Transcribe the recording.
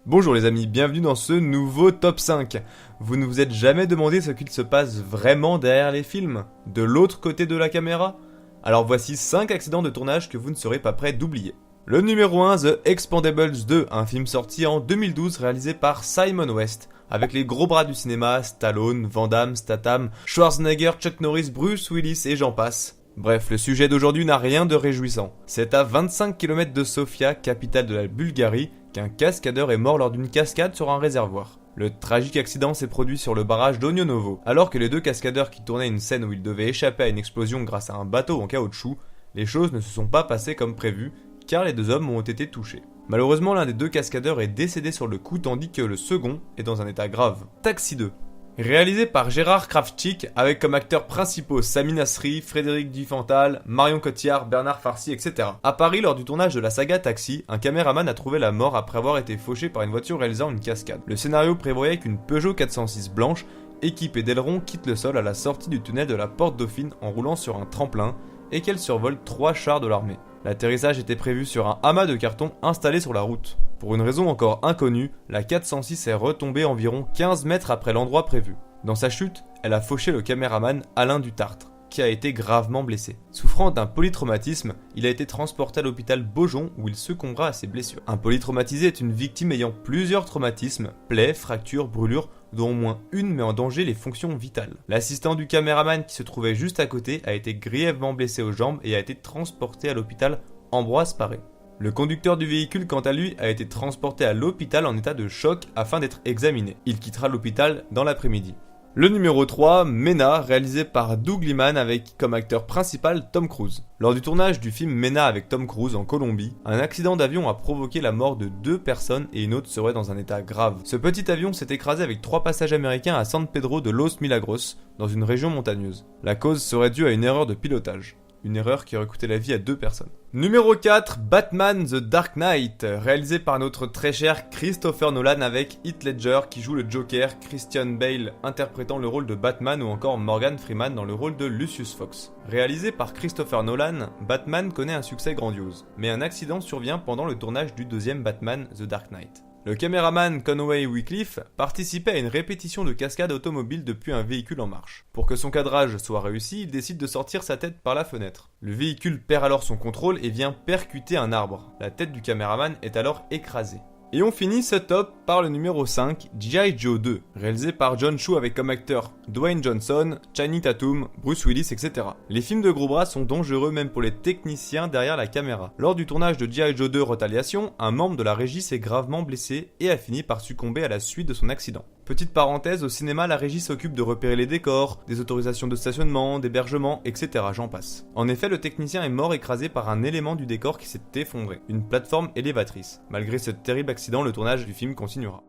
Bonjour les amis, bienvenue dans ce nouveau top 5. Vous ne vous êtes jamais demandé ce qu'il se passe vraiment derrière les films, de l'autre côté de la caméra? Alors voici 5 accidents de tournage que vous ne serez pas prêts d'oublier. Le numéro 1, The Expendables 2, un film sorti en 2012 réalisé par Simon West, avec les gros bras du cinéma, Stallone, Van Damme, Statham, Schwarzenegger, Chuck Norris, Bruce Willis et j'en passe. Bref, le sujet d'aujourd'hui n'a rien de réjouissant. C'est à 25 km de Sofia, capitale de la Bulgarie, qu'un cascadeur est mort lors d'une cascade sur un réservoir. Le tragique accident s'est produit sur le barrage d'Onionovo. Alors que les deux cascadeurs qui tournaient une scène où ils devaient échapper à une explosion grâce à un bateau en caoutchouc, les choses ne se sont pas passées comme prévu, car les deux hommes ont été touchés. Malheureusement, l'un des deux cascadeurs est décédé sur le coup tandis que le second est dans un état grave. Taxi 2. Réalisé par Gérard Kravchik, avec comme acteurs principaux Sami Nasri, Frédéric Dufantal, Marion Cotillard, Bernard Farcy, etc. À Paris, lors du tournage de la saga Taxi, un caméraman a trouvé la mort après avoir été fauché par une voiture réalisant une cascade. Le scénario prévoyait qu'une Peugeot 406 blanche, équipée d'ailerons, quitte le sol à la sortie du tunnel de la Porte Dauphine en roulant sur un tremplin et qu'elle survole 3 chars de l'armée. L'atterrissage était prévu sur un amas de carton installé sur la route. Pour une raison encore inconnue, la 406 est retombée environ 15 mètres après l'endroit prévu. Dans sa chute, elle a fauché le caméraman Alain Dutartre, qui a été gravement blessé. Souffrant d'un polytraumatisme, il a été transporté à l'hôpital Beaujon où il succombera à ses blessures. Un polytraumatisé est une victime ayant plusieurs traumatismes, plaies, fractures, brûlures, dont au moins une met en danger les fonctions vitales. L'assistant du caméraman qui se trouvait juste à côté a été grièvement blessé aux jambes et a été transporté à l'hôpital Ambroise Paré. Le conducteur du véhicule, quant à lui, a été transporté à l'hôpital en état de choc afin d'être examiné. Il quittera l'hôpital dans l'après-midi. Le numéro 3, Mena, réalisé par Doug Liman avec comme acteur principal Tom Cruise. Lors du tournage du film Mena avec Tom Cruise en Colombie, un accident d'avion a provoqué la mort de 2 personnes et une autre serait dans un état grave. Ce petit avion s'est écrasé avec 3 passages américains à San Pedro de Los Milagros, dans une région montagneuse. La cause serait due à une erreur de pilotage. Une erreur qui aurait coûté la vie à 2 personnes. Numéro 4, Batman The Dark Knight, réalisé par notre très cher Christopher Nolan avec Heath Ledger qui joue le Joker, Christian Bale interprétant le rôle de Batman ou encore Morgan Freeman dans le rôle de Lucius Fox. Réalisé par Christopher Nolan, Batman connaît un succès grandiose, mais un accident survient pendant le tournage du deuxième Batman The Dark Knight. Le caméraman Conway Wycliffe participait à une répétition de cascade automobile depuis un véhicule en marche. Pour que son cadrage soit réussi, il décide de sortir sa tête par la fenêtre. Le véhicule perd alors son contrôle et vient percuter un arbre. La tête du caméraman est alors écrasée. Et on finit ce top par le numéro 5, G.I. Joe 2, réalisé par John Chu avec comme acteurs Dwayne Johnson, Channing Tatum, Bruce Willis, etc. Les films de gros bras sont dangereux même pour les techniciens derrière la caméra. Lors du tournage de G.I. Joe 2 Retaliation, un membre de la régie s'est gravement blessé et a fini par succomber à la suite de son accident. Petite parenthèse, au cinéma, la régie s'occupe de repérer les décors, des autorisations de stationnement, d'hébergement, etc. J'en passe. En effet, le technicien est mort écrasé par un élément du décor qui s'est effondré, une plateforme élévatrice. Malgré ce terrible accident, le tournage du film continuera.